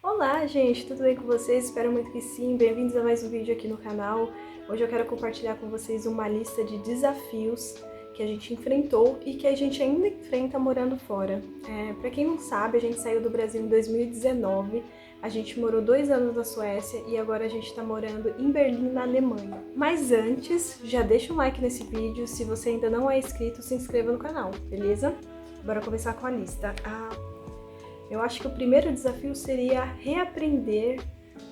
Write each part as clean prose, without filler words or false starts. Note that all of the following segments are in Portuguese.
Olá, gente, tudo bem com vocês? Espero muito que sim. Bem-vindos a mais um vídeo aqui no canal. Hoje eu quero compartilhar com vocês uma lista de desafios que a gente enfrentou e que a gente ainda enfrenta morando fora. Para quem não sabe, a gente saiu do Brasil em 2019, a gente morou 2 anos na Suécia e agora a gente está morando em Berlim, na Alemanha. Mas antes, já deixa um like nesse vídeo, se você ainda não é inscrito, se inscreva no canal, beleza? Bora começar com a lista. Eu acho que o primeiro desafio seria reaprender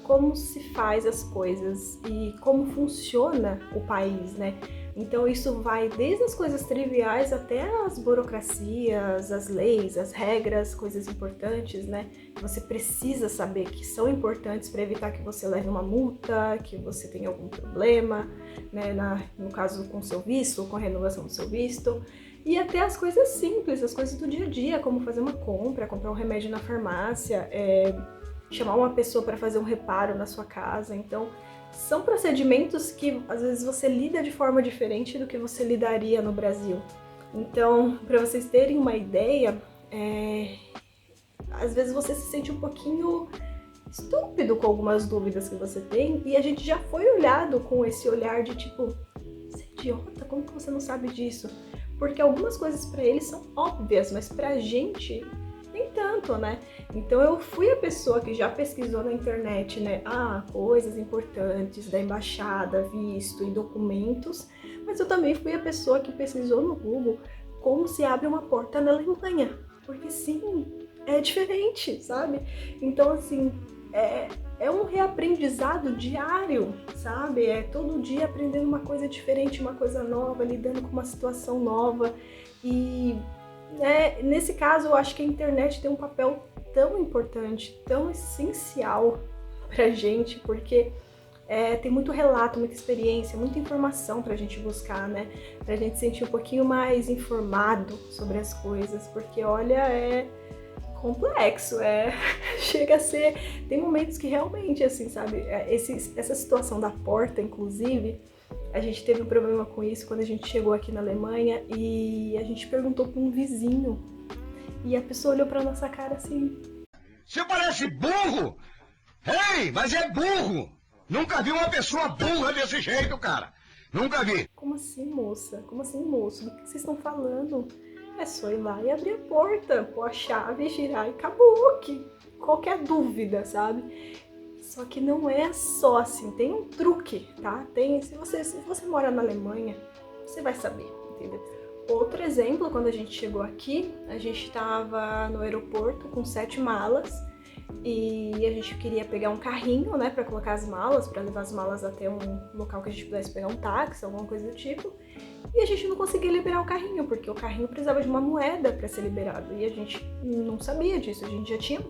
como se faz as coisas e como funciona o país, né? Então isso vai desde as coisas triviais até as burocracias, as leis, as regras, coisas importantes, né? Que você precisa saber que são importantes para evitar que você leve uma multa, que você tenha algum problema, né? No caso com o seu visto, com a renovação do seu visto. E até as coisas simples, as coisas do dia a dia, como fazer uma compra, comprar um remédio na farmácia, chamar uma pessoa para fazer um reparo na sua casa. Então, são procedimentos que às vezes você lida de forma diferente do que você lidaria no Brasil. Então, para vocês terem uma ideia, às vezes você se sente um pouquinho estúpido com algumas dúvidas que você tem, e a gente já foi olhado com esse olhar de tipo, você é idiota, como que você não sabe disso? Porque algumas coisas para eles são óbvias, mas pra gente nem tanto, né? Então eu fui a pessoa que já pesquisou na internet, né? Coisas importantes da embaixada, visto e documentos, mas eu também fui a pessoa que pesquisou no Google como se abre uma porta na Alemanha, porque sim, é diferente, sabe? Então assim, é um reaprendizado diário, sabe? É todo dia aprendendo uma coisa diferente, uma coisa nova, lidando com uma situação nova. E nesse caso, eu acho que a internet tem um papel tão importante, tão essencial pra gente, porque tem muito relato, muita experiência, muita informação pra gente buscar, né? Pra gente se sentir um pouquinho mais informado sobre as coisas, porque olha, complexo, chega a ser, tem momentos que realmente, assim, sabe, essa situação da porta, inclusive, a gente teve um problema com isso quando a gente chegou aqui na Alemanha e a gente perguntou para um vizinho e a pessoa olhou pra nossa cara assim: Você parece burro! Ei, mas é burro! Nunca vi uma pessoa burra desse jeito, cara! Nunca vi! como assim, moça? Como assim, moço? Do que vocês estão falando? É só ir lá e abrir a porta, pôr a chave, girar e acabou. Qualquer dúvida, sabe? Só que não é só assim, tem um truque, tá? Se você mora na Alemanha, você vai saber, entendeu? Outro exemplo, quando a gente chegou aqui, a gente estava no aeroporto com 7 malas e a gente queria pegar um carrinho, né, para colocar as malas, para levar as malas até um local que a gente pudesse pegar um táxi, alguma coisa do tipo. E a gente não conseguia liberar o carrinho, porque o carrinho precisava de uma moeda para ser liberado. E a gente não sabia disso, a gente já tinha.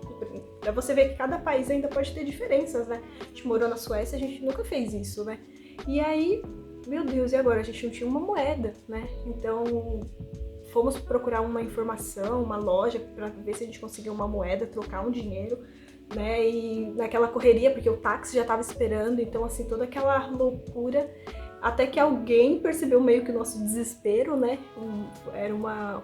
Pra você ver que cada país ainda pode ter diferenças, né? A gente morou na Suécia, a gente nunca fez isso, né? E aí, meu Deus, e agora? A gente não tinha uma moeda, né? Então, fomos procurar uma informação, uma loja, para ver se a gente conseguia uma moeda, trocar um dinheiro, né? E naquela correria, porque o táxi já estava esperando, então, assim, toda aquela loucura. Até que alguém percebeu meio que o nosso desespero, né? Era uma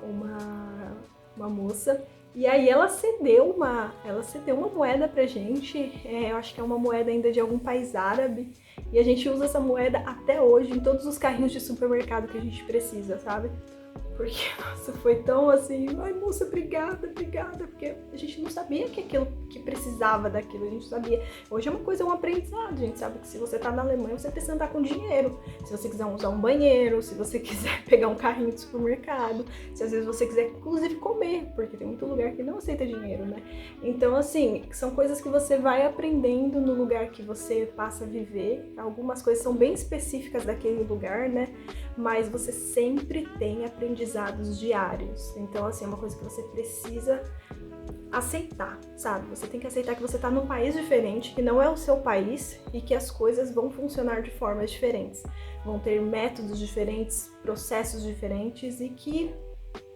moça. E aí ela cedeu uma moeda pra gente. Eu acho que é uma moeda ainda de algum país árabe. E a gente usa essa moeda até hoje em todos os carrinhos de supermercado que a gente precisa, sabe? Porque, nossa, foi tão assim, ai moça, obrigada, porque a gente não sabia que aquilo, que precisava daquilo, a gente sabia. Hoje é uma coisa, é um aprendizado, a gente sabe que se você tá na Alemanha, você precisa andar com dinheiro. Se você quiser usar um banheiro, se você quiser pegar um carrinho de supermercado, se às vezes você quiser, inclusive, comer, porque tem muito lugar que não aceita dinheiro, né? Então, assim, são coisas que você vai aprendendo no lugar que você passa a viver. Algumas coisas são bem específicas daquele lugar, né? Mas você sempre tem aprendizados diários. Então, assim, é uma coisa que você precisa aceitar, sabe? Você tem que aceitar que você tá num país diferente, que não é o seu país e que as coisas vão funcionar de formas diferentes. Vão ter métodos diferentes, processos diferentes e que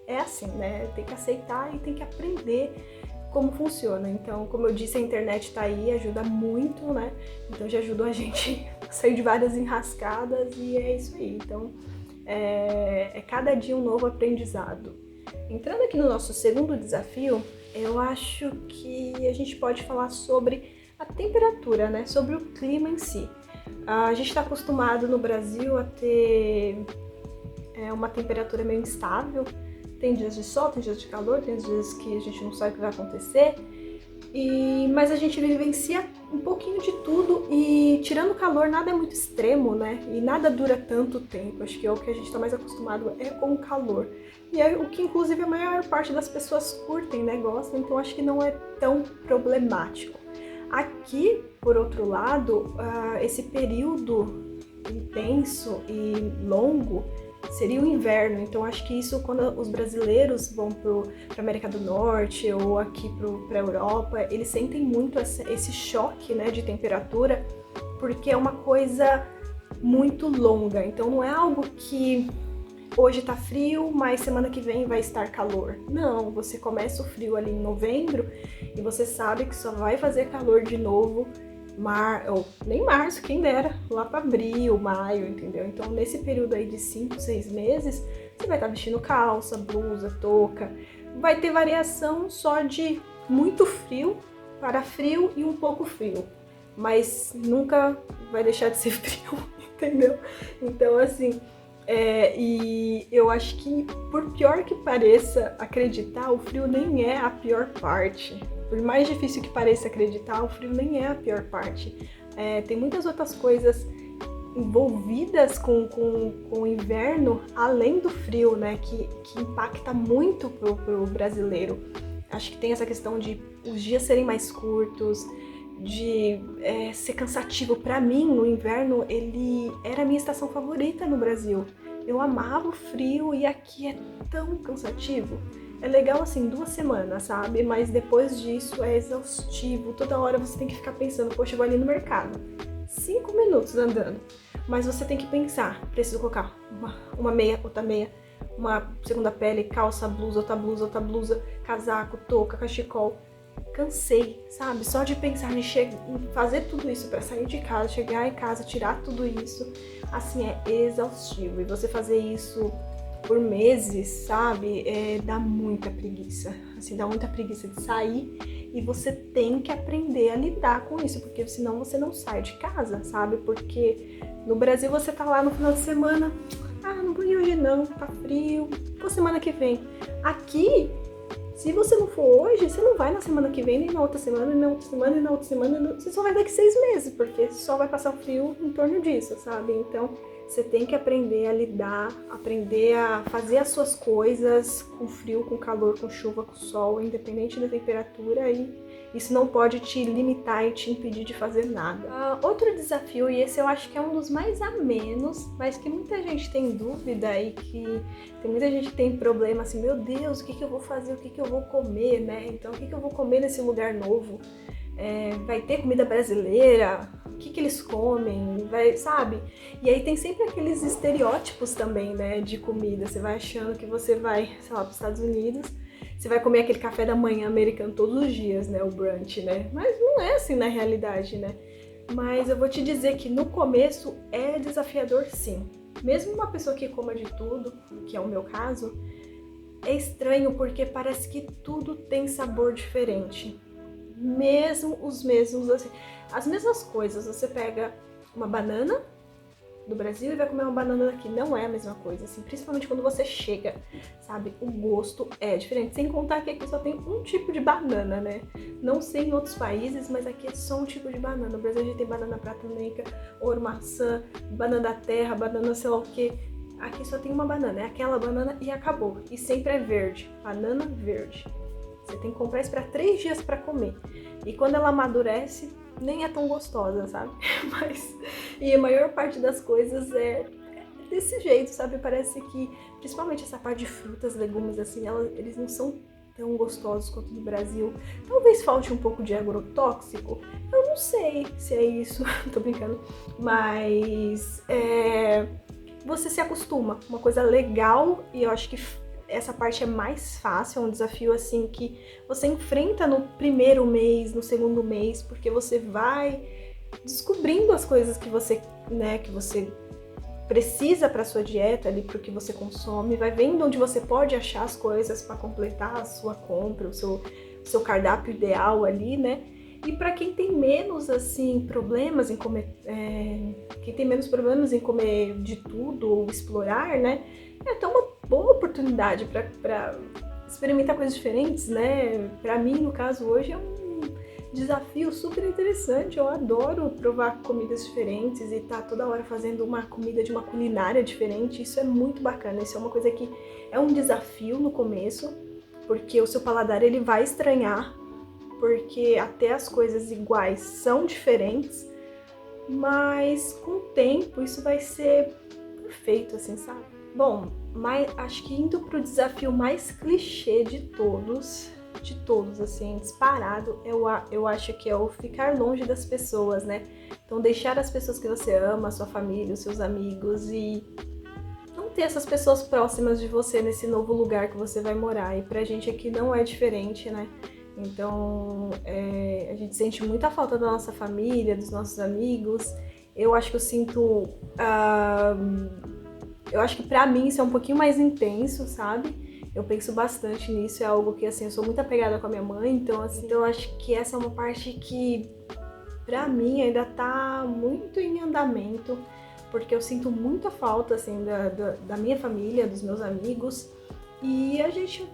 é assim, né? Tem que aceitar e tem que aprender como funciona. Então, como eu disse, a internet tá aí, ajuda muito, né? Então já ajudou a gente a sair de várias enrascadas e é isso aí. Então, cada dia um novo aprendizado. Entrando aqui no nosso segundo desafio, Eu acho que a gente pode falar sobre a temperatura, né? Sobre o clima em si. A gente está acostumado no Brasil a ter uma temperatura meio instável. Tem dias de sol, tem dias de calor, tem dias que a gente não sabe o que vai acontecer. Mas a gente vivencia um pouquinho de tudo e, tirando o calor, nada é muito extremo, né? E nada dura tanto tempo. Acho que é o que a gente está mais acostumado com o calor. E é o que, inclusive, a maior parte das pessoas curtem, né? Gostam, então acho que não é tão problemático. Aqui, por outro lado, esse período intenso e longo seria o inverno, então acho que isso, quando os brasileiros vão para a América do Norte ou aqui para a Europa, eles sentem muito esse choque, né, de temperatura, porque é uma coisa muito longa, então não é algo que hoje tá frio, mas semana que vem vai estar calor. Não, você começa o frio ali em novembro e você sabe que só vai fazer calor de novo nem março, quem dera, lá para abril, maio, entendeu? Então, nesse período aí de 5, 6 meses, você vai estar vestindo calça, blusa, touca. Vai ter variação só de muito frio para frio e um pouco frio, mas nunca vai deixar de ser frio, entendeu? Então, assim, e eu acho que, por pior que pareça acreditar, o frio nem é a pior parte. Por mais difícil que pareça acreditar, o frio nem é a pior parte. Tem muitas outras coisas envolvidas com o inverno, além do frio, né, que impacta muito pro brasileiro. Acho que tem essa questão de os dias serem mais curtos, de ser cansativo. Para mim, o inverno, ele era a minha estação favorita no Brasil. Eu amava o frio e aqui é tão cansativo. É legal assim, 2 semanas, sabe? Mas depois disso é exaustivo. Toda hora você tem que ficar pensando, poxa, eu vou ali no mercado. 5 minutos andando. Mas você tem que pensar, preciso colocar uma meia, outra meia, uma segunda pele, calça, blusa, outra blusa, casaco, touca, cachecol. Cansei, sabe? Só de pensar em fazer tudo isso para sair de casa, chegar em casa, tirar tudo isso, assim, é exaustivo. E você fazer isso por meses, sabe? Dá muita preguiça. Assim, dá muita preguiça de sair e você tem que aprender a lidar com isso, porque senão você não sai de casa, sabe? Porque no Brasil você tá lá no final de semana, não vou ir hoje não, tá frio, vou semana que vem. Aqui, se você não for hoje, você não vai na semana que vem, nem na outra semana, nem na outra semana, nem na outra semana, você só vai daqui 6 meses, porque só vai passar o frio em torno disso, sabe? Então, você tem que aprender a lidar, aprender a fazer as suas coisas com frio, com calor, com chuva, com sol, independente da temperatura, e isso não pode te limitar e te impedir de fazer nada. Outro desafio, e esse eu acho que é um dos mais amenos, mas que muita gente tem dúvida e que tem muita gente que tem problema assim, meu Deus, o que eu vou fazer, o que eu vou comer, né? Então, o que eu vou comer nesse lugar novo? Vai ter comida brasileira? O que eles comem, sabe? E aí tem sempre aqueles estereótipos também, né, de comida. Você vai achando que você vai, sei lá, para os Estados Unidos, você vai comer aquele café da manhã americano todos os dias, né, o brunch, né? Mas não é assim na realidade, né? Mas eu vou te dizer que no começo é desafiador, sim. Mesmo uma pessoa que coma de tudo, que é o meu caso, é estranho porque parece que tudo tem sabor diferente. Mesmo os mesmos, assim, as mesmas coisas. Você pega uma banana do Brasil e vai comer uma banana daqui. Não é a mesma coisa, assim, principalmente quando você chega, sabe? O gosto é diferente. Sem contar que aqui só tem um tipo de banana, né? Não sei em outros países, mas aqui é só um tipo de banana. No Brasil a gente tem banana prata-negra, ouro maçã, banana da terra, banana sei lá o quê. Aqui só tem uma banana, é aquela banana e acabou. E sempre é verde, banana verde. Você tem que comprar isso para 3 dias para comer. E quando ela amadurece, nem é tão gostosa, sabe? E a maior parte das coisas é desse jeito, sabe? Parece que, principalmente essa parte de frutas, legumes, assim, eles não são tão gostosos quanto do Brasil. Talvez falte um pouco de agrotóxico. Eu não sei se é isso, tô brincando. Mas você se acostuma. Uma coisa legal, e eu acho que essa parte é mais fácil, é um desafio assim que você enfrenta no primeiro mês, no segundo mês, porque você vai descobrindo as coisas que você, né, que você precisa para sua dieta ali, para o que você consome, vai vendo onde você pode achar as coisas para completar a sua compra, o seu seu cardápio ideal ali, né? E para quem tem menos, assim, problemas em comer, quem tem menos problemas em comer de tudo ou explorar, né? É até uma boa oportunidade para experimentar coisas diferentes, né? Para mim, no caso, hoje é um desafio super interessante. Eu adoro provar comidas diferentes e tá toda hora fazendo uma comida de uma culinária diferente. Isso é muito bacana. Isso é uma coisa que é um desafio no começo, porque o seu paladar ele vai estranhar, porque até as coisas iguais são diferentes, mas com o tempo isso vai ser perfeito, assim, sabe? Bom, mas acho que indo pro desafio mais clichê de todos, assim, disparado, eu acho que é o ficar longe das pessoas, né? Então deixar as pessoas que você ama, a sua família, os seus amigos, e não ter essas pessoas próximas de você nesse novo lugar que você vai morar. E pra gente aqui não é diferente, né? Então, a gente sente muita falta da nossa família, dos nossos amigos. Eu acho que eu sinto... eu acho que pra mim isso é um pouquinho mais intenso, sabe? Eu penso bastante nisso, é algo que, assim, eu sou muito apegada com a minha mãe, então, assim, eu acho que essa é uma parte que, pra mim, ainda tá muito em andamento, porque eu sinto muita falta, assim, da minha família, dos meus amigos, e a gente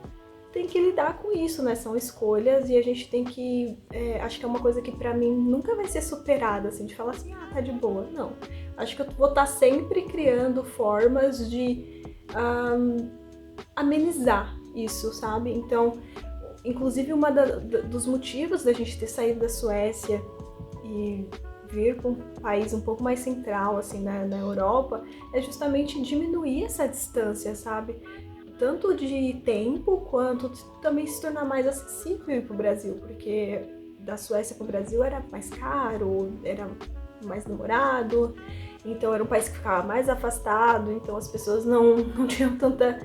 tem que lidar com isso, né? São escolhas e a gente tem que... acho que é uma coisa que pra mim nunca vai ser superada, assim, de falar assim, tá de boa. Não. Acho que eu vou estar sempre criando formas de amenizar isso, sabe? Então, inclusive dos motivos da gente ter saído da Suécia e vir para um país um pouco mais central, assim, na Europa, é justamente diminuir essa distância, sabe? Tanto de tempo, quanto também se tornar mais acessível para o Brasil, porque da Suécia para o Brasil era mais caro, era mais demorado, então era um país que ficava mais afastado, então as pessoas não tinham tanta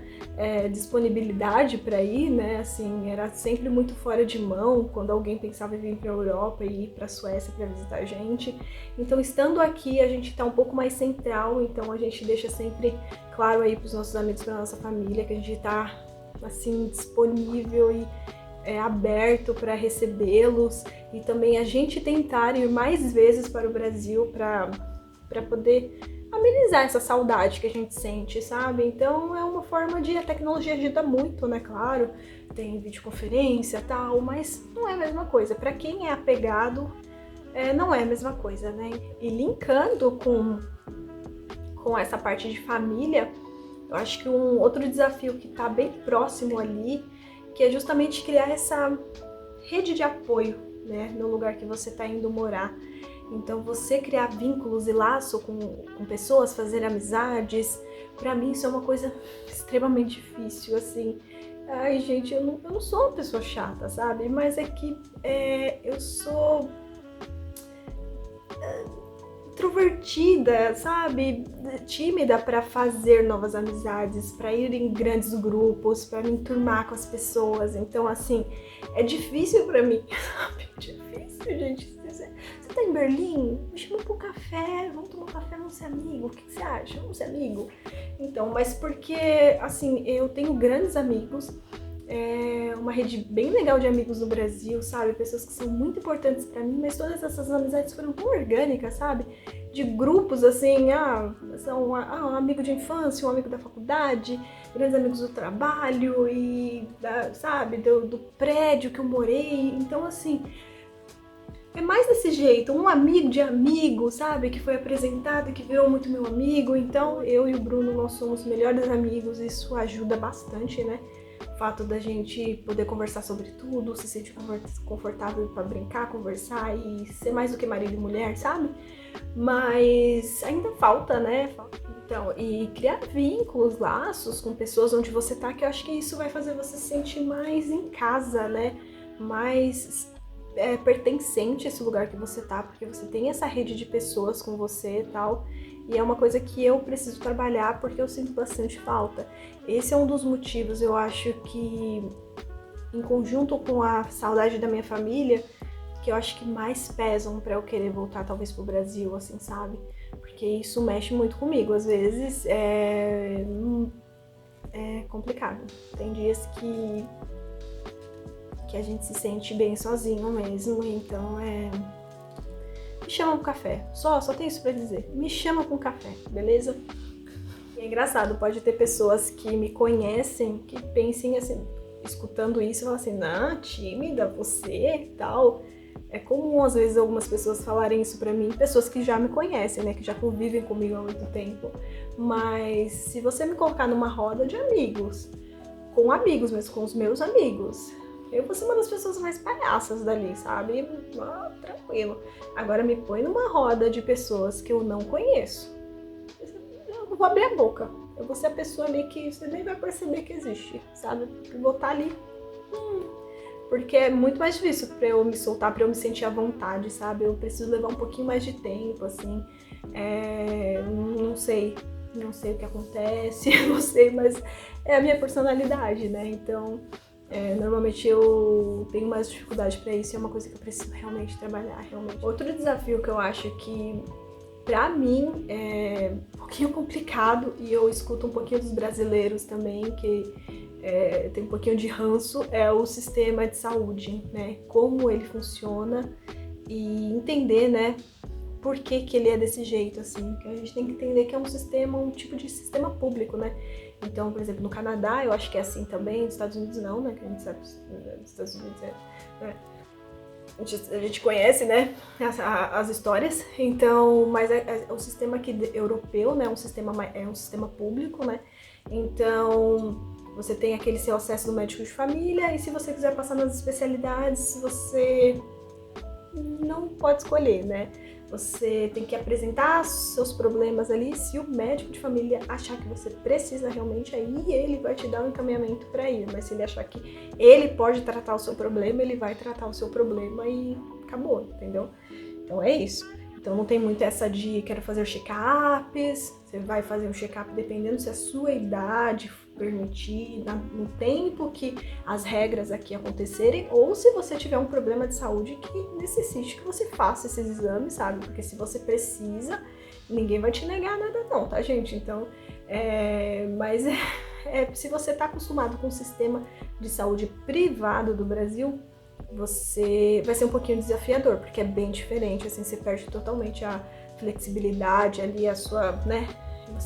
disponibilidade para ir, né? Assim, era sempre muito fora de mão quando alguém pensava em vir para a Europa e ir para a Suécia para visitar a gente. Então, estando aqui, a gente está um pouco mais central, então a gente deixa sempre claro aí para os nossos amigos, para nossa família, que a gente está assim disponível e aberto para recebê-los, e também a gente tentar ir mais vezes para o Brasil para poder amenizar essa saudade que a gente sente, sabe? Então é uma forma de... A tecnologia ajuda muito, né? Claro, tem videoconferência e tal, mas não é a mesma coisa. Para quem é apegado, não é a mesma coisa, né? E linkando com essa parte de família, eu acho que um outro desafio que tá bem próximo ali, que é justamente criar essa rede de apoio, né? No lugar que você tá indo morar. Então, você criar vínculos e laço com pessoas, fazer amizades, pra mim isso é uma coisa extremamente difícil, assim. Ai, gente, eu não sou uma pessoa chata, sabe? Mas é que eu sou introvertida, sabe? Tímida pra fazer novas amizades, pra ir em grandes grupos, pra me enturmar com as pessoas. Então, assim, é difícil pra mim, sabe? É difícil, gente. Você tá em Berlim? Me chama pra um café, vamos tomar um café, vamos ser amigo. O que você acha? Vamos ser amigo? Então, mas porque, assim, eu tenho grandes amigos, uma rede bem legal de amigos no Brasil, sabe? Pessoas que são muito importantes pra mim, mas todas essas amizades foram tão orgânicas, sabe? De grupos, assim, são um amigo de infância, um amigo da faculdade, grandes amigos do trabalho e, sabe, do prédio que eu morei. Então, assim, é mais desse jeito, um amigo de amigo, sabe? Que foi apresentado e que virou muito meu amigo. Então, eu e o Bruno, nós somos melhores amigos, isso ajuda bastante, né? O fato da gente poder conversar sobre tudo, se sentir confortável para brincar, conversar e ser mais do que marido e mulher, sabe? Mas ainda falta, né? Então, e criar vínculos, laços com pessoas onde você tá, que eu acho que isso vai fazer você se sentir mais em casa, né? Mais pertencente a esse lugar que você tá, porque você tem essa rede de pessoas com você e tal. E é uma coisa que eu preciso trabalhar porque eu sinto bastante falta. Esse é um dos motivos, eu acho que, em conjunto com a saudade da minha família, que eu acho que mais pesam pra eu querer voltar talvez pro Brasil, assim, sabe? Porque isso mexe muito comigo. Às vezes é complicado. Tem dias que que a gente se sente bem sozinho mesmo. Então me chama com café. Só tenho isso pra dizer. Me chama com café, beleza? E é engraçado, pode ter pessoas que me conhecem que pensem assim, escutando isso, falam assim, não, tímida, você, tal. É comum, às vezes, algumas pessoas falarem isso pra mim, pessoas que já me conhecem, né, que já convivem comigo há muito tempo. Mas se você me colocar numa roda de amigos, com amigos, mas com os meus amigos, eu vou ser uma das pessoas mais palhaças dali, sabe? Tranquilo. Agora me põe numa roda de pessoas que eu não conheço. Eu não vou abrir a boca. Eu vou ser a pessoa ali que você nem vai perceber que existe, sabe? Eu vou estar ali. Porque é muito mais difícil pra eu me soltar, pra eu me sentir à vontade, sabe? Eu preciso levar um pouquinho mais de tempo, assim. Não sei o que acontece, não sei, mas é a minha personalidade, né? Então, normalmente eu tenho mais dificuldade pra isso, é uma coisa que eu preciso realmente trabalhar, realmente. Outro desafio que eu acho que, pra mim, é um pouquinho complicado, e eu escuto um pouquinho dos brasileiros também, que tem um pouquinho de ranço, é o sistema de saúde, né? Como ele funciona e entender, né? Por que ele é desse jeito, assim. Que a gente tem que entender que é um tipo de sistema público, né? Então, por exemplo, no Canadá, eu acho que é assim também, nos Estados Unidos não, né? Que a gente sabe que nos Estados Unidos a gente conhece, né, as histórias. Então, mas o sistema aqui europeu, né, é um sistema público, né? Então, você tem aquele seu acesso no médico de família, e se você quiser passar nas especialidades, você não pode escolher, né? Você tem que apresentar seus problemas ali. Se o médico de família achar que você precisa realmente, aí ele vai te dar um encaminhamento para ir. Mas se ele achar que ele pode tratar o seu problema, ele vai tratar o seu problema e acabou, entendeu? Então é isso. Então não tem muito essa de quero fazer check-ups. Você vai fazer um check-up dependendo se a sua idade permitir, no tempo que as regras aqui acontecerem, ou se você tiver um problema de saúde que necessite que você faça esses exames, sabe? Porque se você precisa, ninguém vai te negar nada não, tá, gente? Então, mas se você tá acostumado com o sistema de saúde privado do Brasil, você vai ser um pouquinho desafiador, porque é bem diferente, assim, você perde totalmente a flexibilidade ali, a sua, né?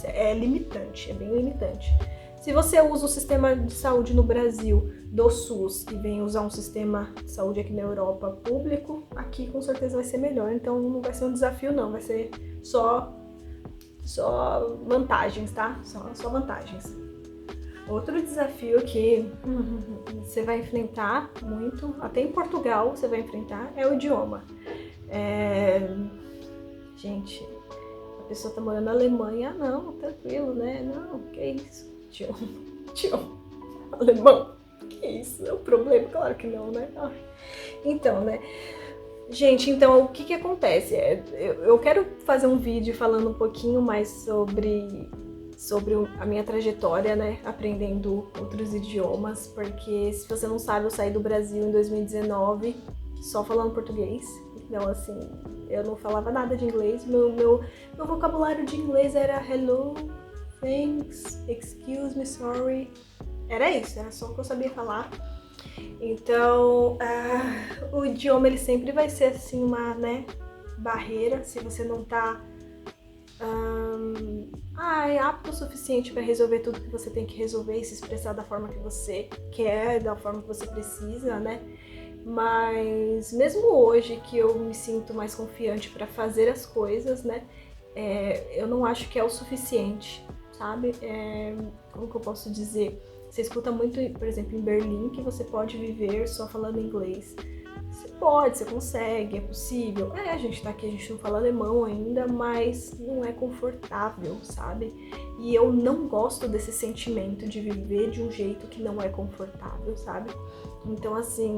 É limitante, é bem limitante. Se você usa o sistema de saúde no Brasil do SUS e vem usar um sistema de saúde aqui na Europa público, aqui com certeza vai ser melhor. Então não vai ser um desafio não, vai ser só vantagens, tá? Só vantagens. Outro desafio que você vai enfrentar muito, até em Portugal você vai enfrentar, é o idioma. Gente, a pessoa tá morando na Alemanha, não, tranquilo, né? Não, que isso? Tio, alemão, que isso? É um problema? Claro que não, né? Então, né? Gente, então o que acontece? Eu quero fazer um vídeo falando um pouquinho mais sobre a minha trajetória, né? Aprendendo outros idiomas, porque se você não sabe, eu saí do Brasil em 2019 só falando português. Então, assim, eu não falava nada de inglês. Meu vocabulário de inglês era hello, thanks, excuse me, sorry. Era isso, era só o que eu sabia falar. Então, o idioma ele sempre vai ser assim uma, né, barreira se você não tá apto o suficiente para resolver tudo que você tem que resolver e se expressar da forma que você quer, da forma que você precisa, né? Mas mesmo hoje que eu me sinto mais confiante para fazer as coisas, né? Eu não acho que é o suficiente, sabe? Como que eu posso dizer? Você escuta muito, por exemplo, em Berlim, que você pode viver só falando inglês. Você pode, você consegue, é possível. A gente tá aqui, a gente não fala alemão ainda, mas não é confortável, sabe? E eu não gosto desse sentimento de viver de um jeito que não é confortável, sabe? Então, assim,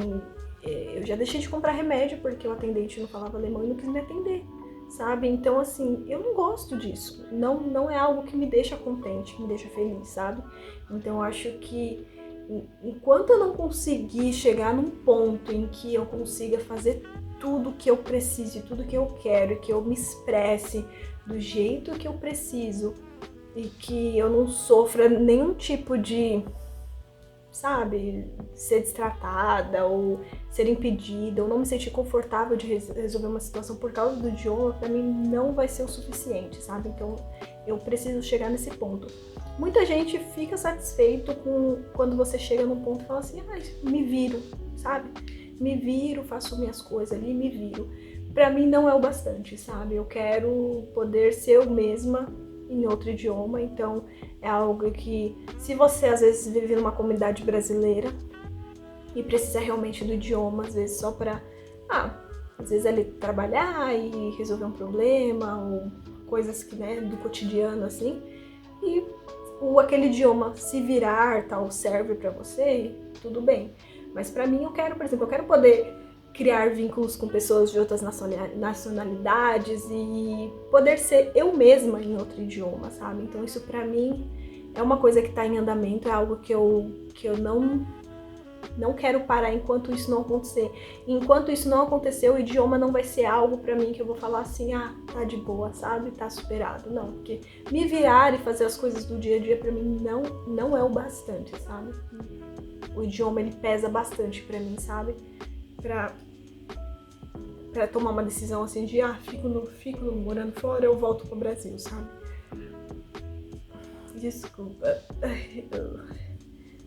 eu já deixei de comprar remédio porque o atendente não falava alemão e não quis me atender, sabe? Então, assim, eu não gosto disso. Não é algo que me deixa contente, que me deixa feliz, sabe? Então, eu acho que enquanto eu não conseguir chegar num ponto em que eu consiga fazer tudo que eu preciso, tudo que eu quero, que eu me expresse do jeito que eu preciso e que eu não sofra nenhum tipo de sabe, ser destratada ou ser impedida ou não me sentir confortável de resolver uma situação por causa do idioma, pra mim não vai ser o suficiente, sabe? Então eu preciso chegar nesse ponto. Muita gente fica satisfeito quando você chega num ponto e fala assim, me viro, sabe? Me viro, faço minhas coisas ali, me viro. Pra mim não é o bastante, sabe? Eu quero poder ser eu mesma em outro idioma, então é algo que, se você às vezes vive numa comunidade brasileira e precisa realmente do idioma, às vezes só pra, às vezes ali trabalhar e resolver um problema, ou coisas que, né, do cotidiano, assim, e aquele idioma se virar, tal, serve pra você, tudo bem. Mas pra mim, eu quero, por exemplo, eu quero poder criar vínculos com pessoas de outras nacionalidades e poder ser eu mesma em outro idioma, sabe? Então isso pra mim é uma coisa que tá em andamento, é algo que eu não quero parar enquanto isso não acontecer. E enquanto isso não acontecer, o idioma não vai ser algo pra mim que eu vou falar assim, tá de boa, sabe? Tá superado. Não, porque me virar e fazer as coisas do dia a dia pra mim não é o bastante, sabe? O idioma, ele pesa bastante pra mim, sabe? Pra tomar uma decisão assim de, fico morando fora, eu volto pro Brasil, sabe? Desculpa, eu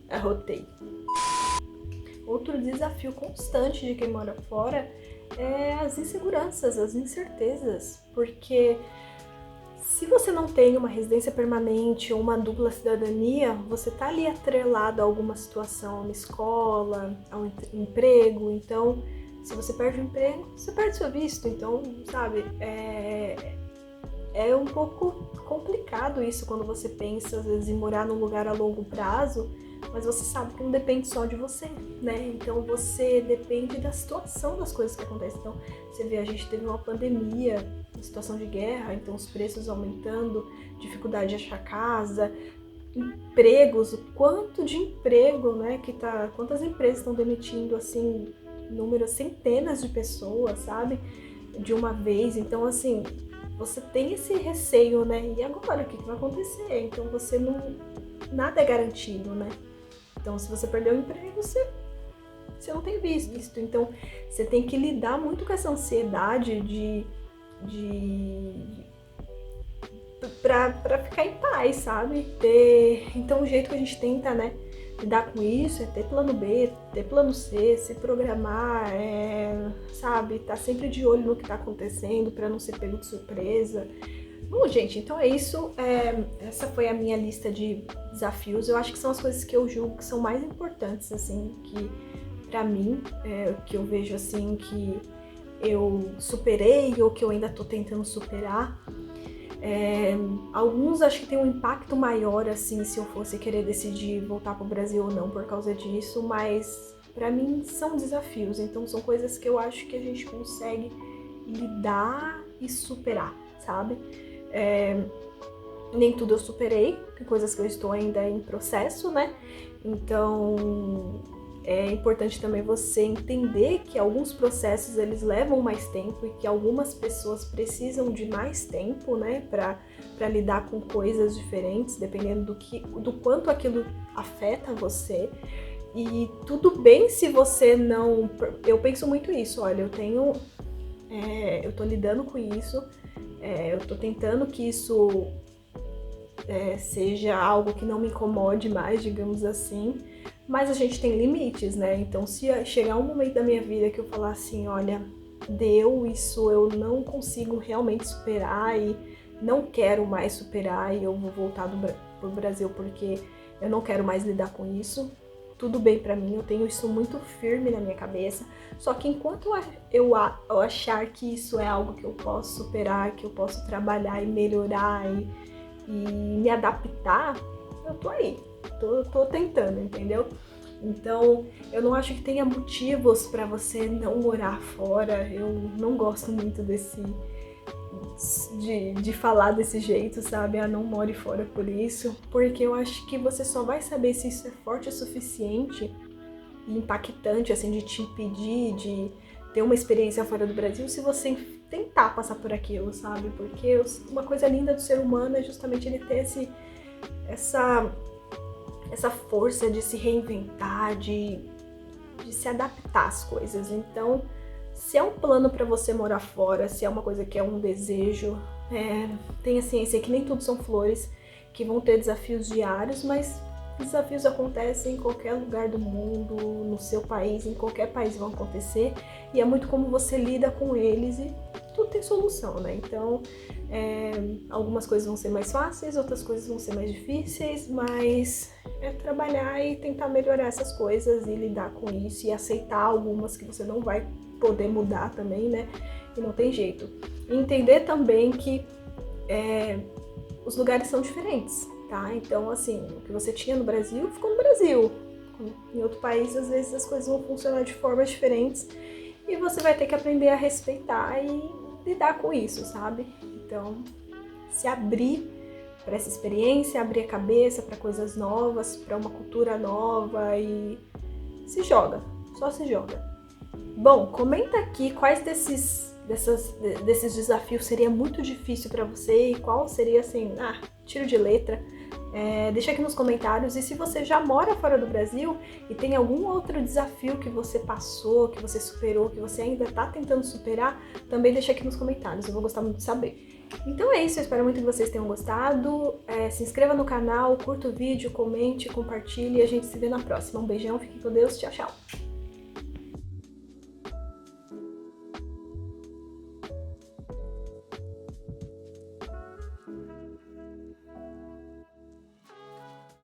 arrotei. Outro desafio constante de quem mora fora é as inseguranças, as incertezas, porque se você não tem uma residência permanente ou uma dupla cidadania, você tá ali atrelado a alguma situação, uma escola, a um emprego, então se você perde o emprego, você perde seu visto, então, sabe, é um pouco complicado isso quando você pensa, às vezes, em morar num lugar a longo prazo, mas você sabe que não depende só de você, né? Então você depende da situação das coisas que acontecem. Então, você vê, a gente teve uma pandemia, uma situação de guerra, então os preços aumentando, dificuldade de achar casa, empregos, o quanto de emprego, né, quantas empresas estão demitindo, assim, números, centenas de pessoas, sabe? De uma vez. Então, assim, você tem esse receio, né? E agora, o que vai acontecer? Então, nada é garantido, né? Então, se você perder o emprego, você não tem visto. Então, você tem que lidar muito com essa ansiedade pra ficar em paz, sabe? Então, o jeito que a gente tenta, né, lidar com isso é ter plano B, ter plano C, se programar, sabe? Tá sempre de olho no que tá acontecendo pra não ser pego de surpresa. Bom, gente, então é isso. Essa foi a minha lista de desafios. Eu acho que são as coisas que eu julgo que são mais importantes, assim, que pra mim, que eu vejo, assim, que eu superei ou que eu ainda tô tentando superar. Alguns acho que tem um impacto maior, assim, se eu fosse querer decidir voltar pro Brasil ou não por causa disso, mas pra mim são desafios, então são coisas que eu acho que a gente consegue lidar e superar, sabe? Nem tudo eu superei, tem coisas que eu estou ainda em processo, né? Então é importante também você entender que alguns processos eles levam mais tempo e que algumas pessoas precisam de mais tempo, né, para lidar com coisas diferentes, dependendo do quanto aquilo afeta você. E tudo bem se você não... Eu penso muito isso, olha, eu tô lidando com isso, eu tô tentando que isso seja algo que não me incomode mais, digamos assim, mas a gente tem limites, né? Então, se chegar um momento da minha vida que eu falar assim, olha, deu isso, eu não consigo realmente superar e não quero mais superar e eu vou voltar pro Brasil porque eu não quero mais lidar com isso, tudo bem pra mim, eu tenho isso muito firme na minha cabeça, só que enquanto eu achar que isso é algo que eu posso superar, que eu posso trabalhar e melhorar e me adaptar, eu tô aí, tô tentando, entendeu? Então, eu não acho que tenha motivos pra você não morar fora, eu não gosto muito de falar desse jeito, sabe? Não more fora por isso, porque eu acho que você só vai saber se isso é forte o suficiente e impactante, assim, de te impedir de ter uma experiência fora do Brasil se você tentar passar por aquilo, sabe? Porque uma coisa linda do ser humano é justamente ele ter essa força de se reinventar, de se adaptar às coisas. Então, se é um plano para você morar fora, se é uma coisa que é um desejo, tenha ciência que nem tudo são flores, que vão ter desafios diários, mas desafios acontecem em qualquer lugar do mundo, no seu país, em qualquer país vão acontecer, e é muito como você lida com eles e tudo tem solução, né? Então, algumas coisas vão ser mais fáceis, outras coisas vão ser mais difíceis, mas é trabalhar e tentar melhorar essas coisas e lidar com isso e aceitar algumas que você não vai poder mudar também, né? E não tem jeito. E entender também que os lugares são diferentes, tá? Então, assim, o que você tinha no Brasil, ficou no Brasil. Em outro país, às vezes, as coisas vão funcionar de formas diferentes e você vai ter que aprender a respeitar e lidar com isso, sabe? Então, se abrir para essa experiência, abrir a cabeça para coisas novas, para uma cultura nova e se joga, só se joga. Bom, comenta aqui quais desses desafios seria muito difícil para você e qual seria, assim, tiro de letra. Deixa aqui nos comentários, e se você já mora fora do Brasil e tem algum outro desafio que você passou, que você superou, que você ainda está tentando superar, também deixa aqui nos comentários, eu vou gostar muito de saber. Então é isso, eu espero muito que vocês tenham gostado, se inscreva no canal, curta o vídeo, comente, compartilhe e a gente se vê na próxima. Um beijão, fique com Deus, tchau, tchau!